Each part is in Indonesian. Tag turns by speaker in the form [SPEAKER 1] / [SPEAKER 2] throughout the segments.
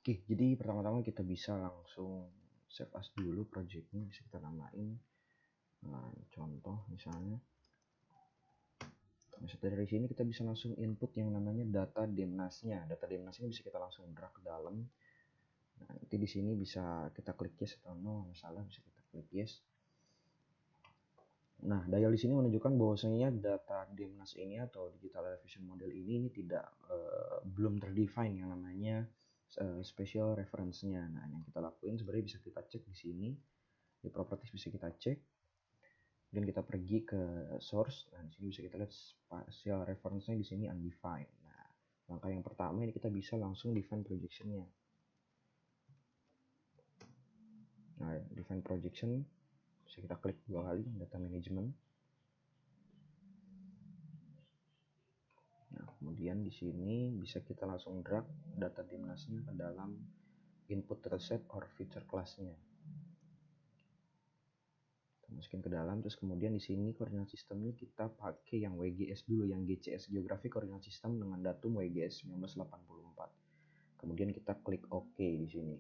[SPEAKER 1] Oke, jadi pertama-tama kita bisa langsung save as dulu projectnya, bisa kita namain contoh misalnya. Nah, dari sini kita bisa langsung input yang namanya data demnasnya. Data demnasnya bisa kita langsung drag ke dalam. Nah, nanti di sini bisa kita klik yes atau no, masalah bisa kita klik yes. Nah, dial di sini menunjukkan bahwasanya data demnas ini atau digital elevation model ini tidak belum terdefine yang namanya special reference-nya. Nah, yang kita lakuin sebenarnya bisa kita cek di sini di properties, bisa kita cek dan kita pergi ke source. Nah, di sini bisa kita lihat spatial reference-nya di sini undefined. Nah, langkah yang pertama ini kita bisa langsung define projection-nya. Nah, define projection bisa kita klik 2 kali, data management. Nah, kemudian di sini bisa kita langsung drag data dimnasnya ke dalam input dataset or feature class-nya. Kita masukin ke dalam, terus kemudian di sini koordinat sistemnya kita pakai yang WGS dulu, yang GCS Geographic Coordinate System dengan datum WGS 1984. Kemudian kita klik OK di sini.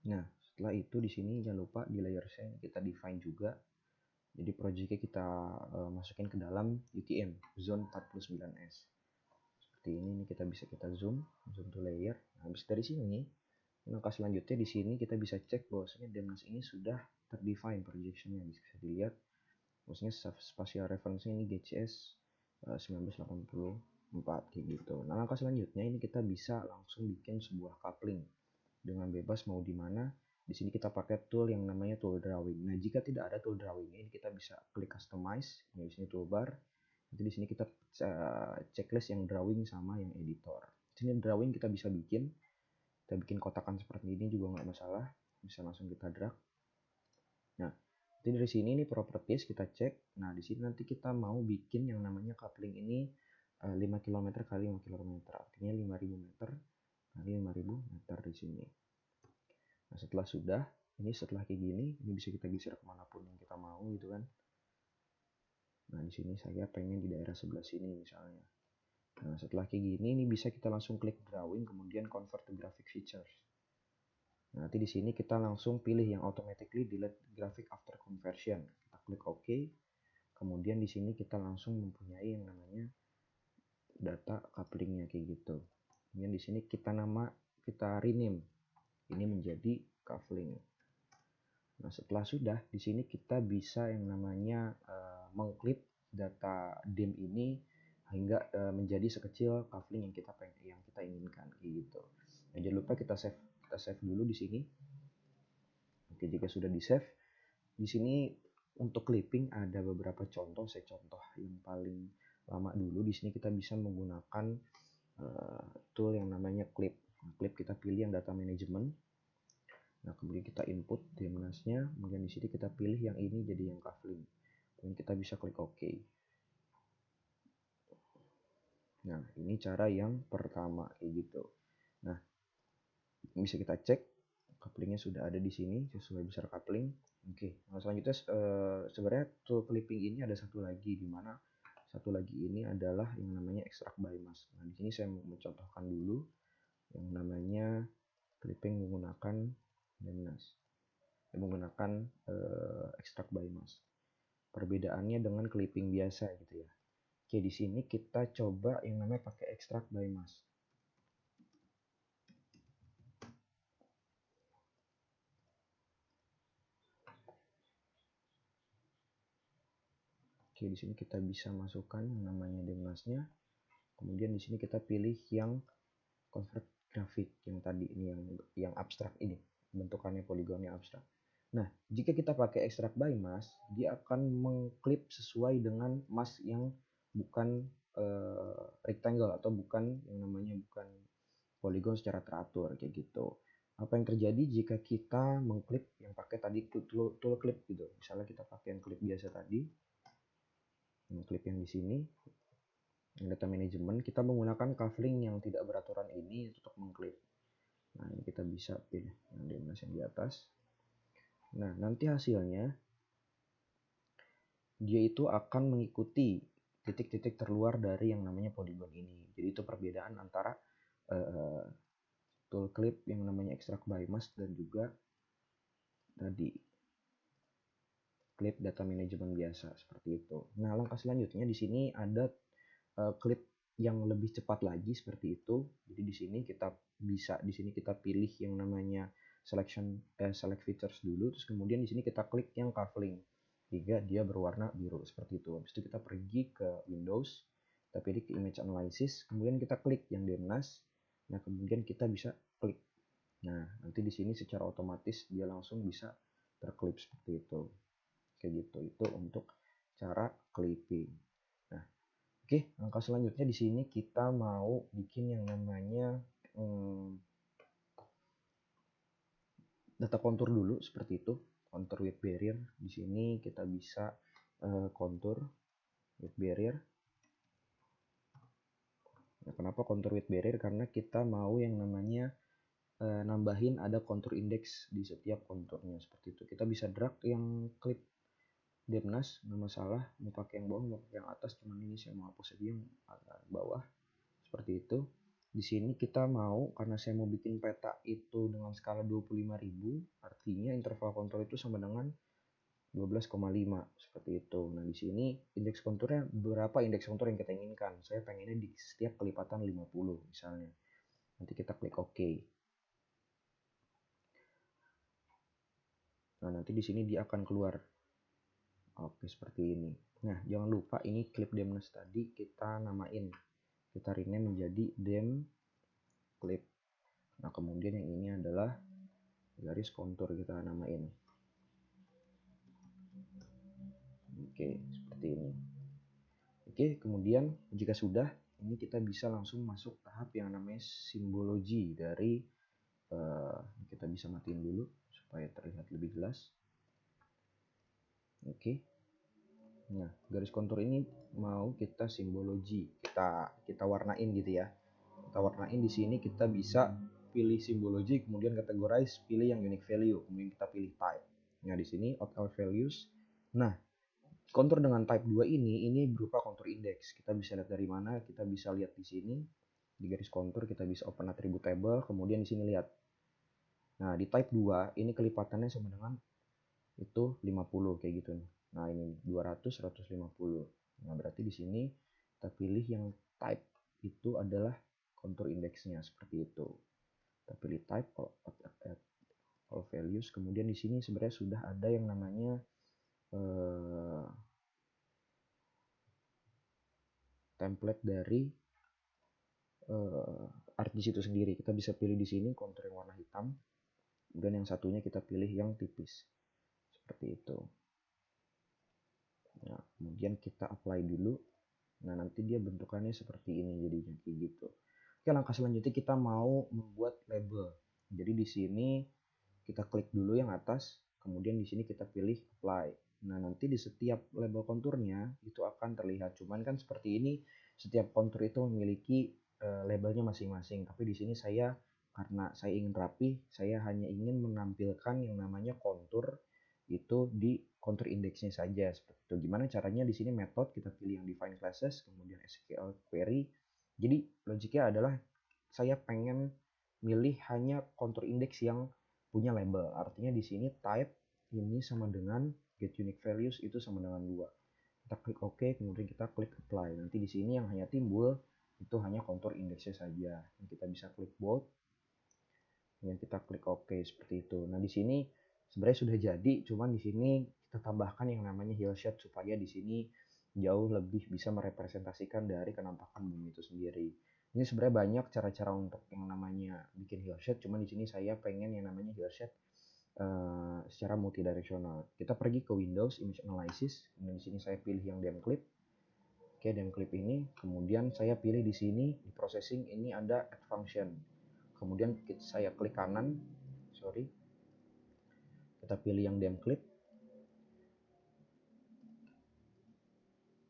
[SPEAKER 1] Nah, setelah itu di sini jangan lupa di layer scene kita define juga. Jadi projectnya kita masukin ke dalam UTM zone 49S. Seperti ini kita bisa zoom to layer. Nah, habis dari sini langkah selanjutnya di sini kita bisa cek bahwasanya demnas ini sudah terdefine projectionnya, bisa dilihat bahwasanya spatial reference ini GCS 1984 kayak gitu. Nah, langkah selanjutnya ini kita bisa langsung bikin sebuah coupling dengan bebas mau di mana. Di sini kita pakai tool yang namanya tool drawing. Nah, jika tidak ada tool drawing ini kita bisa klik customize, di sini toolbar. Nanti di sini kita checklist yang drawing sama yang editor. Di sini drawing kita bisa bikin kotakan seperti ini juga nggak masalah, bisa langsung kita drag. Nah, jadi dari sini ini properties kita cek. Nah, di sini nanti kita mau bikin yang namanya coupling ini 5 km kali 5 km, artinya 5000 meter kali 5000 meter di sini. Nah, setelah kayak gini, ini bisa kita geser kemanapun yang kita mau gitu kan. Nah, di sini saya pengen di daerah sebelah sini misalnya. Nah, setelah kayak gini, ini bisa kita langsung klik drawing, kemudian convert to graphic features. Nah, nanti di sini kita langsung pilih yang automatically delete graphic after conversion. Kita klik OK. Kemudian di sini kita langsung mempunyai yang namanya data couplingnya kayak gitu. Kemudian di sini kita rename ini menjadi coupling. Nah, setelah sudah di sini kita bisa yang namanya mengklip data dim ini hingga menjadi sekecil coupling yang kita inginkan gitu. Nah, jangan lupa kita save dulu di sini. Oke, jika sudah di save, di sini untuk clipping ada beberapa contoh. Saya contoh yang paling lama dulu. Di sini kita bisa menggunakan tool yang namanya clip. Clip kita pilih yang data management. Nah, kemudian kita input dimnasnya, kemudian di sini kita pilih yang ini jadi yang coupling. Kemudian kita bisa klik OK. Nah, ini cara yang pertama kayak gitu. Nah, bisa kita cek couplingnya sudah ada di sini sesuai besar coupling. Oke, nah selanjutnya sebenarnya tool clipping ini ada satu lagi, di mana satu lagi ini adalah yang namanya extract by mask. Nah, di sini saya mencontohkan dulu yang namanya clipping menggunakan demnas. Menggunakan extract by mask. Perbedaannya dengan clipping biasa gitu ya. Oke, di sini kita coba yang namanya pakai extract by mask. Oke, di sini kita bisa masukkan yang namanya demnasnya. Kemudian di sini kita pilih yang convert grafik yang tadi ini yang abstrak ini, bentukannya poligonnya abstrak. Nah, jika kita pakai extract by mask, dia akan mengklip sesuai dengan mask yang bukan rectangle atau bukan yang namanya bukan poligon secara teratur kayak gitu. Apa yang terjadi jika kita mengklip yang pakai tadi tool clip gitu. Misalnya kita pakai yang klip biasa tadi, mengklip yang di sini, data management, kita menggunakan coupling yang tidak beraturan ini untuk mengklip. Nah, ini kita bisa pilih yang demnas yang di atas. Nah, nanti hasilnya dia itu akan mengikuti titik-titik terluar dari yang namanya polygon ini. Jadi itu perbedaan antara tool clip yang namanya extract by mask dan juga tadi clip data management biasa seperti itu. Nah, langkah selanjutnya di sini ada clip yang lebih cepat lagi seperti itu. Jadi di sini kita pilih yang namanya select features dulu, terus kemudian di sini kita klik yang cuffling hingga dia berwarna biru seperti itu. Habis itu kita pergi ke Windows, kita pilih ke image analysis, kemudian kita klik yang DMNAS. Nah, kemudian kita bisa klik. Nah, nanti di sini secara otomatis dia langsung bisa terklip seperti itu. Kayak gitu. Itu untuk cara clipping. Nah, oke, langkah selanjutnya di sini kita mau bikin yang namanya data kontur dulu seperti itu. Contour with barrier. Di sini kita bisa contour with barrier. Nah, kenapa contour with barrier? Karena kita mau yang namanya nambahin ada contour index di setiap konturnya seperti itu. Kita bisa drag yang clip DMNAS, nggak masalah. Mau pakai yang bawah, mau pakai yang atas. Cuman ini saya mau hapus aja yang bawah. Seperti itu. Di sini kita mau, karena saya mau bikin peta itu dengan skala 25.000, artinya interval kontrol itu sama dengan 12,5 seperti itu. Nah, di sini indeks konturnya berapa indeks kontur yang kita inginkan. Saya pengennya di setiap kelipatan 50 misalnya. Nanti kita klik OK. Nah, nanti di sini dia akan keluar. Oke, seperti ini. Nah, jangan lupa ini clip DMNAS tadi kita namain. Kita rename menjadi dem clip. Nah, kemudian yang ini adalah garis kontur kita namain. Oke, seperti ini. Oke, kemudian jika sudah, ini kita bisa langsung masuk tahap yang namanya simbologi dari kita bisa matiin dulu supaya terlihat lebih jelas. Oke. Nah, garis kontur ini mau kita simbologi, kita warnain gitu ya. Kita warnain di sini, kita bisa pilih simbologi, kemudian categorize, pilih yang unique value, kemudian kita pilih type. Nah, di sini out values. Nah, kontur dengan type 2 ini berupa kontur index. Kita bisa lihat dari mana? Kita bisa lihat di sini di garis kontur, kita bisa open attribute table, kemudian di sini lihat. Nah, di type 2 ini kelipatannya sama dengan itu 50 kayak gitu nih. Nah, ini 200 150. Nah, berarti di sini kita pilih yang type itu adalah kontur indeksnya seperti itu. Kita pilih type all values, kemudian di sini sebenarnya sudah ada yang namanya template dari ArcGIS itu sendiri. Kita bisa pilih di sini kontur yang warna hitam, kemudian yang satunya kita pilih yang tipis seperti itu. Nah, kemudian kita apply dulu. Nah, nanti dia bentukannya seperti ini jadinya kayak gitu. Oke, langkah selanjutnya kita mau membuat label. Jadi di sini kita klik dulu yang atas, kemudian di sini kita pilih apply. Nah, nanti di setiap label konturnya itu akan terlihat. Cuman kan seperti ini, setiap kontur itu memiliki labelnya masing-masing. Tapi di sini karena saya ingin rapi, saya hanya ingin menampilkan yang namanya kontur itu di kontur indeksnya saja seperti itu. Gimana caranya? Di sini method kita pilih yang define classes, kemudian SQL query. Jadi logiknya adalah saya pengen milih hanya kontur indeks yang punya label. Artinya di sini type ini sama dengan get unique values itu sama dengan 2. Kita klik OK, kemudian kita klik apply. Nanti di sini yang hanya timbul itu hanya kontur indeksnya saja. Kita bisa klik bold, kemudian kita klik OK seperti itu. Nah, di sini sebenarnya sudah jadi, cuman di sini kita tambahkan yang namanya hillshade supaya di sini jauh lebih bisa merepresentasikan dari kenampakan bumi itu sendiri. Ini sebenarnya banyak cara-cara untuk yang namanya bikin hillshade, cuman di sini saya pengen yang namanya hillshade secara multidirectional. Kita pergi ke Windows Image Analysis, kemudian di sini saya pilih yang DemClip. Oke, DemClip ini, kemudian saya pilih di sini di processing ini ada add function. Kemudian saya klik kanan, kita pilih yang DemClip.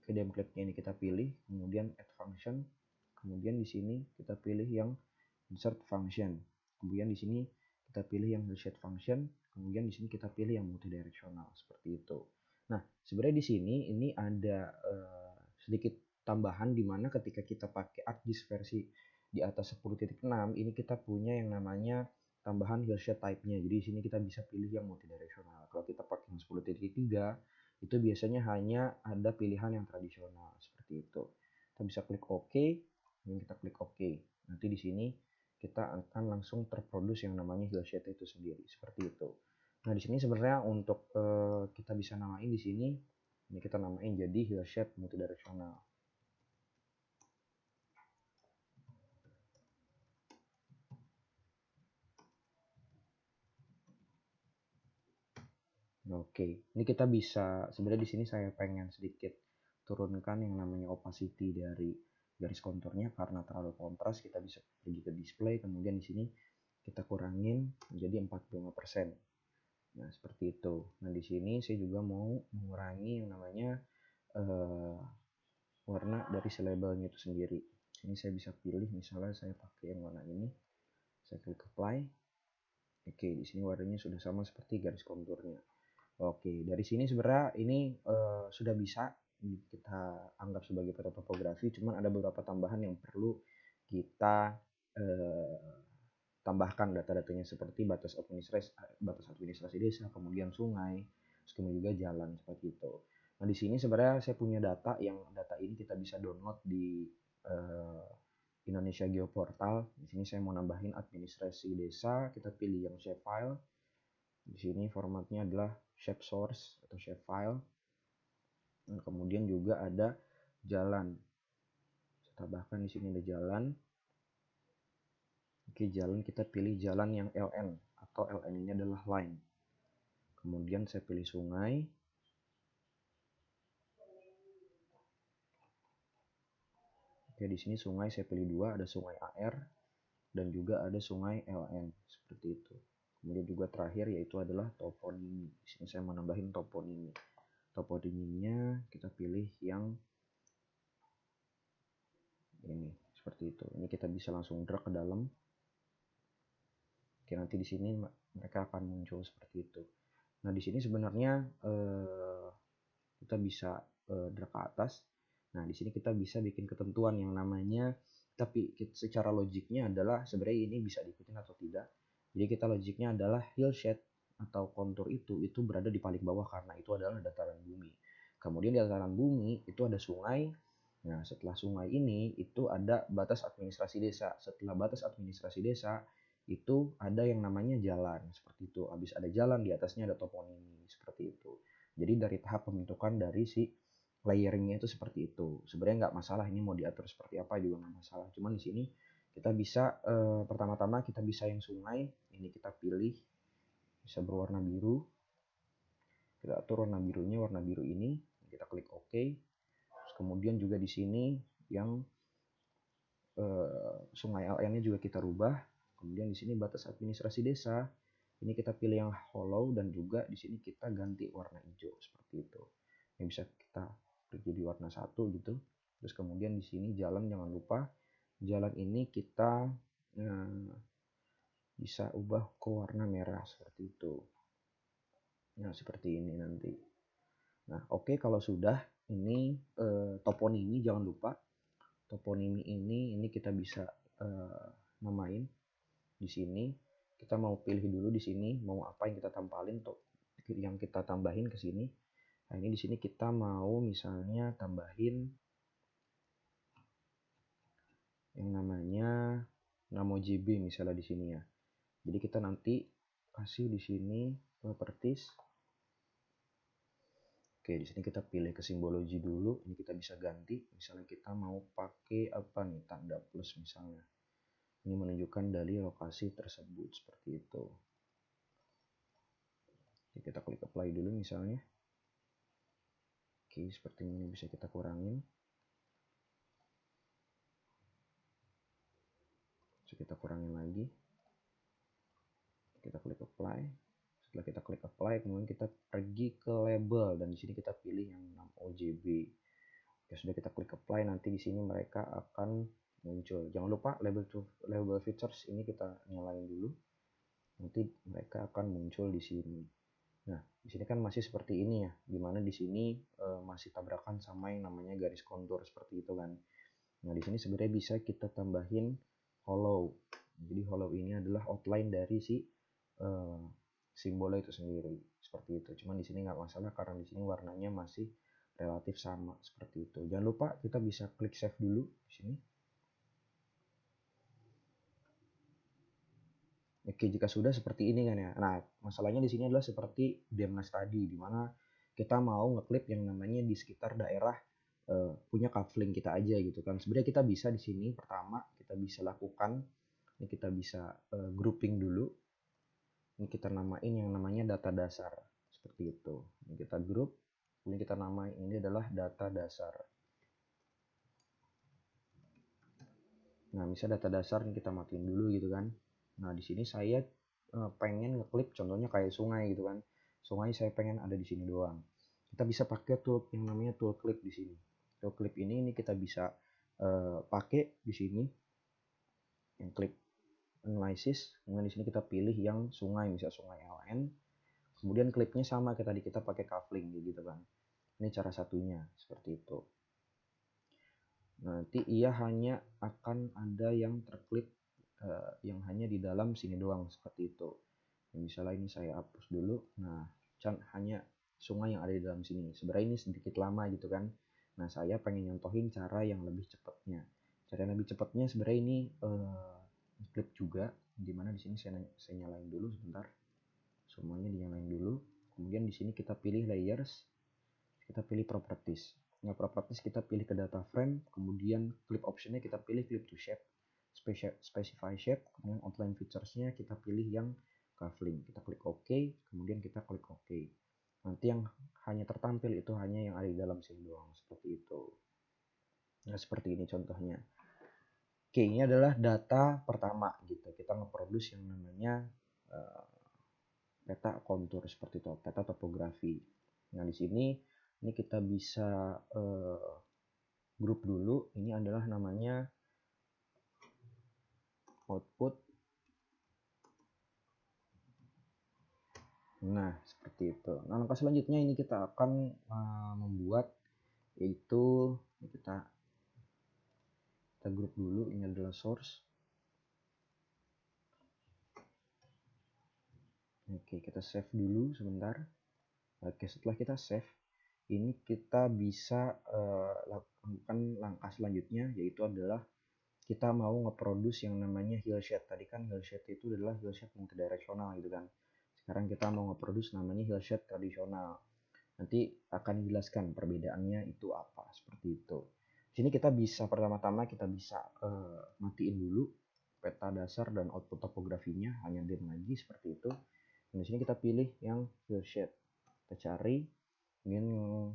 [SPEAKER 1] Ke DemClipnya ini kita pilih, kemudian add function, kemudian di sini kita pilih yang insert function, kemudian di sini kita pilih yang hillshade function, kemudian di sini kita pilih yang multidirectional seperti itu. Nah, sebenarnya di sini ini ada sedikit tambahan di mana ketika kita pakai ArcGIS versi di atas 10.6 ini kita punya yang namanya tambahan hillshade type-nya. Jadi di sini kita bisa pilih yang multidirectional. Kalau kita pakai yang 10.3 itu biasanya hanya ada pilihan yang tradisional seperti itu. Kita bisa klik OK, dan kita klik OK. Nanti di sini kita akan langsung terproduce yang namanya hillshade itu sendiri seperti itu. Nah di sini sebenarnya untuk kita bisa namain di sini, ini kita namain jadi hillshade multidirectional. Oke, ini kita bisa sebenarnya di sini saya pengen sedikit turunkan yang namanya opacity dari garis konturnya karena terlalu kontras. Kita bisa pergi ke display, kemudian di sini kita kurangin menjadi 45%. Nah, seperti itu. Nah, di sini saya juga mau mengurangi yang namanya warna dari si labelnya itu sendiri. Ini saya bisa pilih, misalnya saya pakai yang warna ini. Saya klik apply. Oke, di sini warnanya sudah sama seperti garis konturnya. Oke, dari sini sebenarnya ini sudah bisa kita anggap sebagai peta topografi, cuman ada beberapa tambahan yang perlu kita tambahkan data-datanya seperti batas administrasi desa, kemudian sungai, kemudian juga jalan seperti itu. Nah di sini sebenarnya saya punya data ini kita bisa download di Indonesia Geoportal. Di sini saya mau nambahin administrasi desa, kita pilih yang shapefile. Di sini formatnya adalah shape source atau shapefile. Nah, kemudian juga ada jalan. Saya tambahkan di sini ada jalan. Oke, jalan kita pilih jalan yang LN atau LN ini adalah line. Kemudian saya pilih sungai. Oke, di sini sungai saya pilih dua, ada sungai AR dan juga ada sungai LN seperti itu. Kemudian juga terakhir yaitu adalah toponimi. Di sini saya menambahin toponimi. Toponiminya kita pilih yang ini seperti itu. Ini kita bisa langsung drag ke dalam. Oke, nanti di sini mereka akan muncul seperti itu. Nah, di sini sebenarnya kita bisa drag ke atas. Nah, di sini kita bisa bikin ketentuan yang namanya, tapi secara logiknya adalah sebenarnya ini bisa diikutin atau tidak. Jadi kita logiknya adalah hillshade atau kontur itu berada di paling bawah karena itu adalah dataran bumi. Kemudian di dataran bumi itu ada sungai. Nah, setelah sungai ini itu ada batas administrasi desa. Setelah batas administrasi desa itu ada yang namanya jalan seperti itu. Habis ada jalan di atasnya ada toponimi seperti itu. Jadi dari tahap pembentukan dari si layeringnya itu seperti itu. Sebenarnya nggak masalah ini mau diatur seperti apa juga nggak masalah. Cuman di sini kita bisa pertama-tama kita bisa yang sungai ini kita pilih bisa berwarna biru. Kita atur warna birunya warna biru ini. Kita klik OK. Terus kemudian juga di sini yang sungai LN-nya juga kita rubah. Kemudian di sini batas administrasi desa. Ini kita pilih yang hollow dan juga di sini kita ganti warna hijau seperti itu. Ini bisa kita jadi warna satu gitu. Terus kemudian di sini jalan jangan lupa jalan ini kita bisa ubah ke warna merah seperti itu. Nah seperti ini nanti. Nah oke, kalau sudah ini toponimi jangan lupa toponimi ini kita bisa namain di sini. Kita mau pilih dulu di sini mau apa yang kita tampalin yang kita tambahin ke sini. Nah, ini di sini kita mau misalnya tambahin yang namanya NamoJB misalnya di sini ya. Jadi kita nanti kasih di sini properties. Oke, di sini kita pilih ke simbologi dulu. Ini kita bisa ganti. Misalnya kita mau pakai apa nih, tanda plus misalnya. Ini menunjukkan dari lokasi tersebut seperti itu. Oke, kita klik apply dulu misalnya. Oke, seperti ini bisa kita kurangin. Kita kurangin lagi. Kita klik apply. Setelah kita klik apply, kemudian kita pergi ke label dan di sini kita pilih yang 6OJB. Ya sudah kita klik apply, nanti di sini mereka akan muncul. Jangan lupa label features ini kita nyalain dulu. Nanti mereka akan muncul di sini. Nah, di sini kan masih seperti ini ya, dimana di sini masih tabrakan sama yang namanya garis kontur seperti itu kan. Nah, di sini sebenarnya bisa kita tambahin hollow. Jadi hollow ini adalah outline dari si simbolnya itu sendiri seperti itu. Cuman di sini nggak masalah karena di sini warnanya masih relatif sama seperti itu. Jangan lupa kita bisa klik save dulu di sini. Oke, jika sudah seperti ini kan ya. Nah, masalahnya di sini adalah seperti Demnas tadi, di mana kita mau ngeklip yang namanya di sekitar daerah punya cufflink kita aja gitu kan. Sebenarnya kita bisa di sini pertama kita bisa lakukan, ini kita bisa grouping dulu. Ini kita namain yang namanya data dasar seperti itu. Ini kita group, ini kita namain ini adalah data dasar. Nah, misal data dasar ini kita matiin dulu gitu kan. Nah, di sini saya pengen ngeklip contohnya kayak sungai gitu kan. Sungai saya pengen ada di sini doang. Kita bisa pakai tool yang namanya tool clip di sini. Tool clip ini kita bisa pakai di sini yang clip analysis. Kemudian di sini kita pilih yang sungai, misal sungai LN. Kemudian klipnya sama kayak tadi kita pakai cufflink gitu kan. Ini cara satunya seperti itu. Nanti ia hanya akan ada yang terklip yang hanya di dalam sini doang seperti itu. Misalnya ini saya hapus dulu. Nah, hanya sungai yang ada di dalam sini. Sebenarnya ini sedikit lama gitu kan. Nah, saya pengen nyontohin cara yang lebih cepatnya. Cara yang lebih cepatnya sebenarnya ini klip juga. Dimana di sini saya nyalain dulu sebentar. Semuanya dinyalain dulu. Kemudian di sini kita pilih layers. Kita pilih properties. Nah, properties kita pilih ke data frame. Kemudian clip optionnya kita pilih clip to shape. Specify shape, kemudian outline featuresnya kita pilih yang cufflink, kita klik OK, kemudian kita klik OK. Nanti yang hanya tertampil itu hanya yang ada di dalam sini doang, seperti itu. Nah, seperti ini contohnya. Oke, ini adalah data pertama gitu. Kita nge-produce yang namanya peta kontur seperti itu, peta topografi. Nah, di sini ini kita bisa grup dulu. Ini adalah namanya output. Nah, seperti itu. Nah, langkah selanjutnya ini kita akan membuat yaitu kita grup dulu. Ini adalah source. Oke, kita save dulu sebentar. Oke, setelah kita save, ini kita bisa lakukan langkah selanjutnya yaitu adalah kita mau nge-produce yang namanya hillshade. Tadi kan hillshade itu adalah hillshade multidirectional gitu kan. Sekarang kita mau nge-produce namanya hillshade tradisional. Nanti akan dijelaskan perbedaannya itu apa, seperti itu. Di sini kita bisa pertama-tama kita bisa matiin dulu peta dasar dan output topografinya, hanya dim lagi seperti itu. Dan di sini kita pilih yang hillshade. Kita cari, kemudian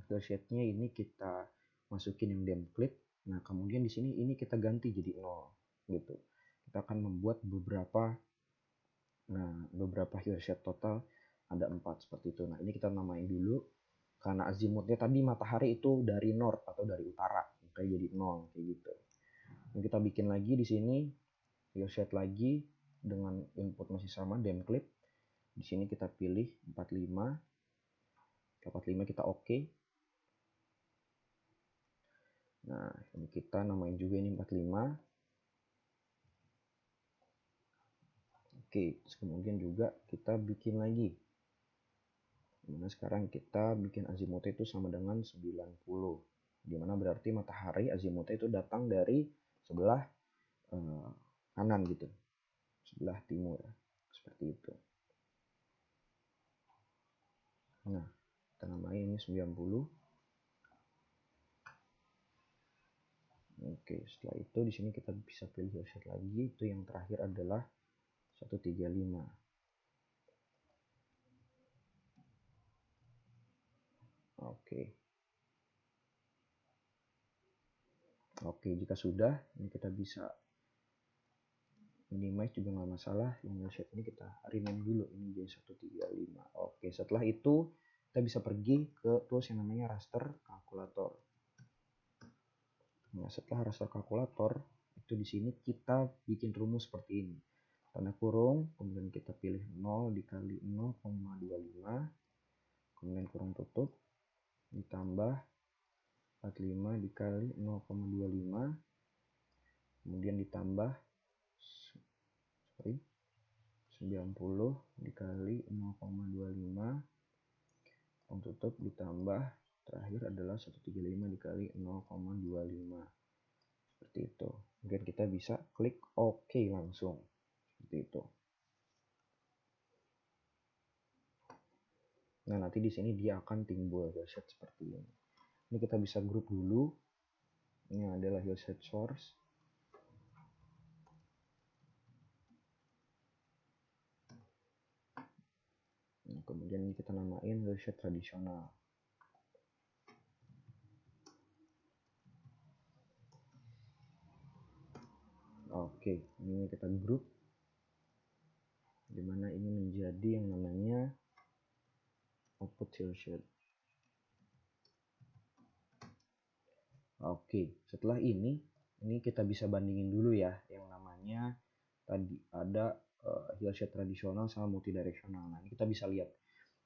[SPEAKER 1] hillshade-nya ini kita masukin yang dim clip. Nah, kemudian di sini ini kita ganti jadi 0 gitu. Kita akan membuat beberapa hillshade total ada 4 seperti itu. Nah, ini kita namain dulu. Karena azimutnya tadi matahari itu dari north atau dari utara, kayak jadi 0 kayak gitu. Dan kita bikin lagi di sini hillshade lagi dengan input masih sama dim clip. Di sini kita pilih 45. 45 kita oke. Nah, ini kita namain juga ini 45. Oke, terus kemudian juga kita bikin lagi. Dimana sekarang kita bikin azimutnya itu sama dengan 90. Dimana berarti matahari azimutnya itu datang dari sebelah kanan gitu, sebelah timur seperti itu. Nah, kita namain ini 90. Oke, setelah itu di sini kita bisa pilih hillshade lagi. Itu yang terakhir adalah 135. Oke. Oke, jika sudah, ini kita bisa minimize juga nggak masalah. Yang hillshade ini kita rename dulu, ini jadi 135. Oke, setelah itu kita bisa pergi ke tools yang namanya raster calculator. Nah, setelah raster calculator itu di sini kita bikin rumus seperti ini. Tanda kurung, kemudian kita pilih 0 dikali 0,25. kemudian kurung tutup, ditambah 45 dikali 0,25, kemudian ditambah 90 dikali 0,25, kurung tutup, ditambah terakhir adalah 135 dikali 0,25. Seperti itu. Kemudian kita bisa klik OK langsung. Seperti itu. Nah, nanti di sini dia akan timbul hillset seperti ini. Ini kita bisa grup dulu. Ini adalah hillset source. Nah, kemudian ini kita namain hillset tradisional. Oke, ini kita grup, dimana ini menjadi yang namanya output hillset. Oke, setelah ini kita bisa bandingin dulu ya, yang namanya tadi ada hillset tradisional sama multidirectional. Nah, ini kita bisa lihat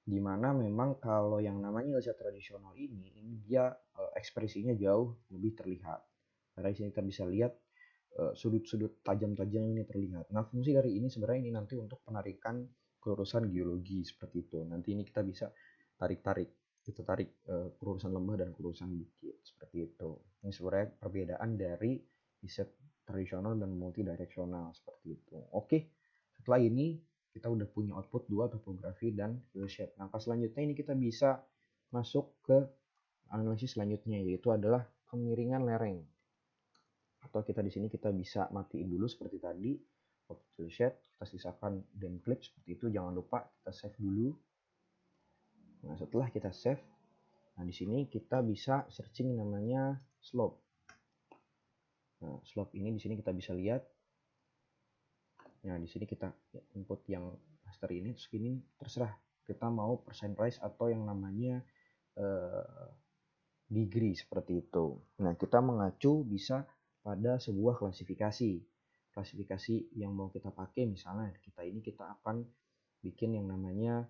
[SPEAKER 1] di mana memang kalau yang namanya hillset tradisional ini dia ekspresinya jauh lebih terlihat. Karena di sini kita bisa lihat sudut-sudut tajam-tajam ini terlihat. Nah, fungsi dari ini sebenarnya ini nanti untuk penarikan kelurusan geologi seperti itu. Nanti ini kita bisa tarik-tarik, kita tarik kelurusan lembah dan kelurusan bukit seperti itu. Ini sebenarnya perbedaan dari hillset tradisional dan multidireksional seperti itu. Oke, setelah ini kita udah punya output 2 topografi dan hillset. Langkah selanjutnya ini kita bisa masuk ke analisis selanjutnya, yaitu adalah kemiringan lereng. Atau kita di sini kita bisa matiin dulu seperti tadi output hillset, kita sisakan dem clip seperti itu. Jangan lupa kita save dulu. Nah, setelah kita save, nah di sini kita bisa searching namanya slope. Nah, slope ini di sini kita bisa lihat. Nah, di sini kita input yang raster ini, terus ini terserah kita mau percent rise atau yang namanya degree seperti itu. Nah, kita mengacu bisa pada sebuah klasifikasi. Klasifikasi yang mau kita pakai, misalnya kita akan bikin yang namanya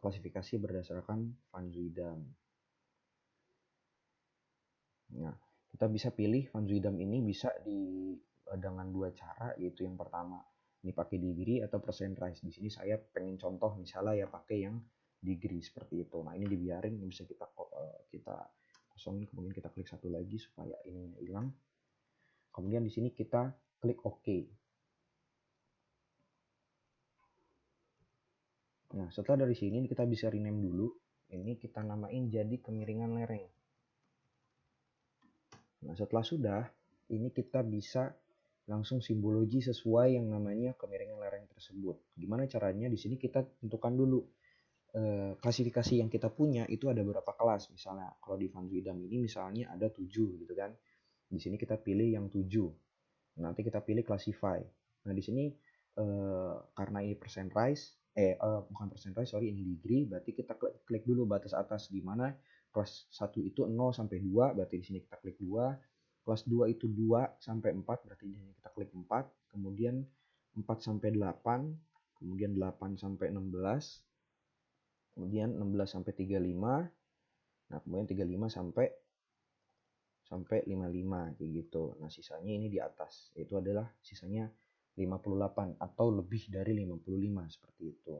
[SPEAKER 1] klasifikasi berdasarkan Van Zuydam. Nah, kita bisa pilih Van Zuydam ini bisa dengan dua cara, yaitu yang pertama ini pakai degree atau percent rise. Di sini saya pengen contoh misalnya ya pakai yang degree seperti itu. Nah, ini dibiarin, ini bisa kita kosongin, kemudian kita klik satu lagi supaya ini hilang. Kemudian di sini kita klik OK. Nah, setelah dari sini kita bisa rename dulu. Ini kita namain jadi kemiringan lereng. Nah, setelah sudah, ini kita bisa langsung simbologi sesuai yang namanya kemiringan lereng tersebut. Gimana caranya? Di sini kita tentukan dulu klasifikasi yang kita punya itu ada berapa kelas. Misalnya kalau di Van Zuydam ini misalnya ada 7 gitu kan. Di sini kita pilih yang 7. Nanti kita pilih classify. Nah, di sini karena ini percent rise, bukan percent rise, sorry, ini degree, berarti kita klik dulu batas atas, di mana kelas 1 itu 0 sampai 2, berarti di sini kita klik 2. Kelas 2 itu 2 sampai 4, berarti di sini kita klik 4. Kemudian 4 sampai 8, kemudian 8 sampai 16, kemudian 16 sampai 35. Nah, kemudian 35 sampai 55 kayak gitu. Nah, sisanya ini di atas, yaitu adalah sisanya 58 atau lebih dari 55 seperti itu.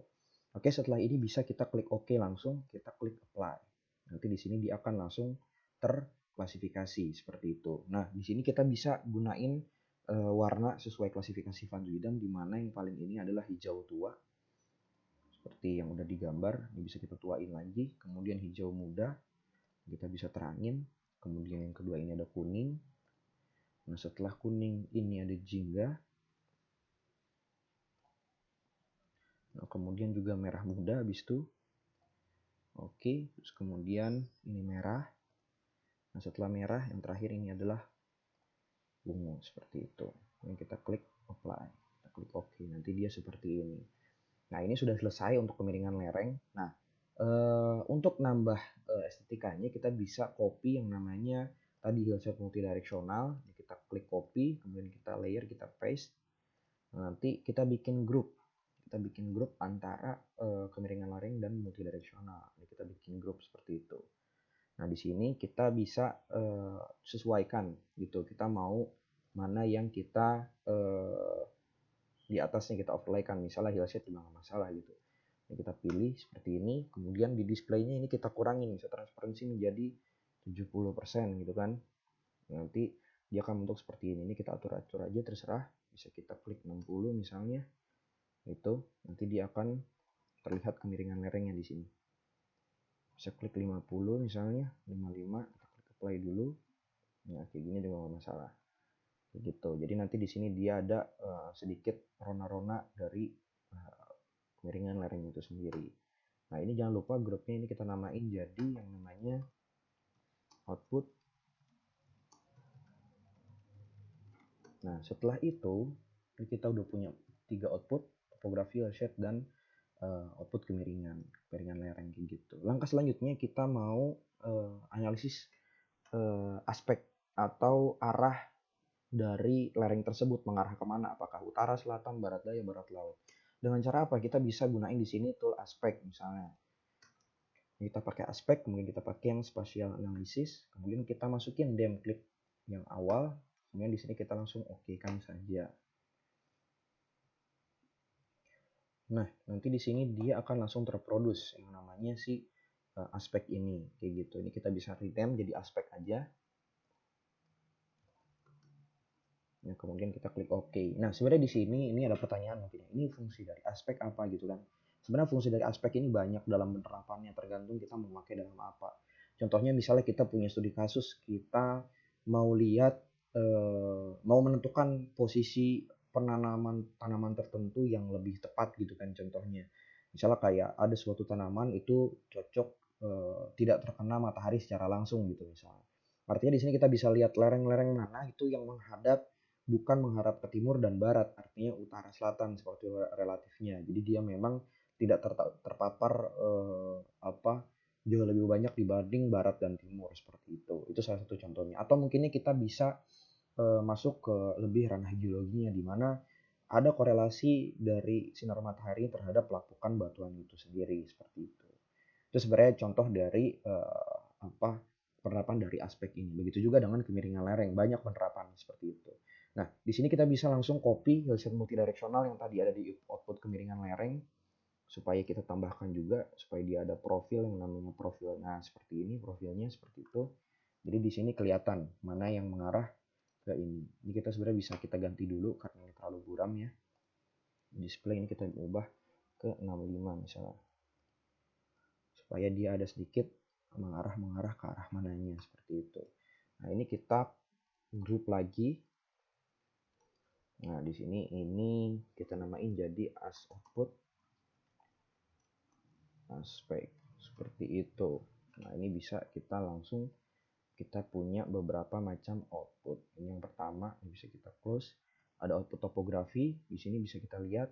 [SPEAKER 1] Oke, setelah ini bisa kita klik OK langsung, kita klik apply. Nanti di sini dia akan langsung terklasifikasi seperti itu. Nah, di sini kita bisa gunain warna sesuai klasifikasi Van Zuydam, di mana yang paling ini adalah hijau tua. Seperti yang udah digambar, ini bisa kita tuain lagi. Kemudian hijau muda, kita bisa terangin. Kemudian yang kedua ini ada kuning. Nah, setelah kuning ini ada jingga. Nah, kemudian juga merah muda habis itu. Oke, terus kemudian ini merah. Nah, setelah merah yang terakhir ini adalah ungu seperti itu. Ini kita klik apply. Kita klik OK. Nanti dia seperti ini. Nah, ini sudah selesai untuk kemiringan lereng. Nah, untuk nambah estetikanya kita bisa copy yang namanya tadi hillset multidireksional. Kita klik copy, kemudian kita layer, kita paste. Nah, nanti kita bikin grup. kita bikin grup antara kemiringan lereng dan multidireksional. Ini kita bikin grup seperti itu. Nah, di sini kita bisa sesuaikan gitu. Kita mau mana yang kita di atasnya kita overlay kan. Misalnya hillshade juga nggak masalah gitu. Ini kita pilih seperti ini. Kemudian di displaynya ini kita kurangin. Bisa transparansi menjadi 70% gitu kan. Nanti dia akan bentuk seperti ini. Ini kita atur-atur aja terserah. Bisa kita klik 60 misalnya. Itu nanti dia akan terlihat kemiringan lerengnya di sini. Bisa klik 50 misalnya, 55, kita klik apply dulu. Nah, kayak gini juga nggak masalah. Kayak gitu. Jadi nanti di sini dia ada sedikit rona-rona dari kemiringan lereng itu sendiri. Nah, ini jangan lupa grupnya ini kita namain jadi yang namanya output. Nah, setelah itu kita udah punya 3 output, topografi, hillshade, dan output kemiringan lereng kayak gitu. Langkah selanjutnya kita mau analisis aspek atau arah dari lereng tersebut mengarah kemana, apakah utara, selatan, barat daya, barat laut. Dengan cara apa? Kita bisa gunain di sini tool aspek misalnya. Kita pakai aspek, kemudian kita pakai yang spatial analysis, kemudian kita masukin dem clip yang awal, kemudian di sini kita langsung oke kan saja. Nah, nanti di sini dia akan langsung terproduce yang namanya si aspek ini, kayak gitu. Ini kita bisa rename jadi aspek aja. Nah, kemudian kita klik OK. Nah, sebenarnya di sini ini ada pertanyaan mungkin. Ini fungsi dari aspek apa gitu kan? Sebenarnya fungsi dari aspek ini banyak dalam penerapannya, tergantung kita mau pakai dalam apa. Contohnya misalnya kita punya studi kasus, kita mau lihat mau menentukan posisi penanaman tanaman tertentu yang lebih tepat gitu kan contohnya. Misalnya kayak ada suatu tanaman itu cocok tidak terkena matahari secara langsung gitu misalnya. Artinya di sini kita bisa lihat lereng-lereng mana itu yang menghadap bukan menghadap ke timur dan barat, artinya utara selatan seperti relatifnya. Jadi dia memang tidak terpapar jauh lebih banyak dibanding barat dan timur seperti itu. Itu salah satu contohnya. Atau mungkinnya kita bisa masuk ke lebih ranah geologinya di mana ada korelasi dari sinar matahari terhadap lapukan batuan itu sendiri seperti itu. Itu sebenarnya contoh dari penerapan dari aspek ini. Begitu juga dengan kemiringan lereng, banyak penerapan seperti itu. Nah, di sini kita bisa langsung copy hillshade multidireksional yang tadi ada di output kemiringan lereng supaya kita tambahkan juga supaya dia ada profil yang namanya profilnya seperti ini, profilnya seperti itu. Jadi di sini kelihatan mana yang mengarah ke ini. Ini kita sebenarnya bisa kita ganti dulu karena ini terlalu buram ya. Display ini kita ubah ke 65 misalnya. Supaya dia ada sedikit mengarah ke arah mananya seperti itu. Nah, ini kita group lagi. Nah, di sini ini kita namain jadi as output aspek seperti itu. Nah, ini bisa kita langsung kita punya beberapa macam output. Ini yang pertama, ini bisa kita close. Ada output topografi, di sini bisa kita lihat.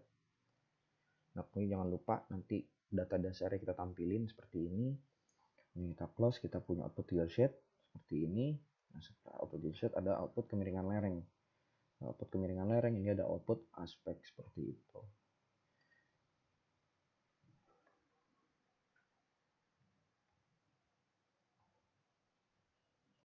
[SPEAKER 1] Nah, kemudian jangan lupa nanti data dasarnya kita tampilin seperti ini. Ini kita close, kita punya output hillshade seperti ini. Nah, setelah output hillshade ada output kemiringan lereng. Nah, output kemiringan lereng ini ada output aspek seperti itu.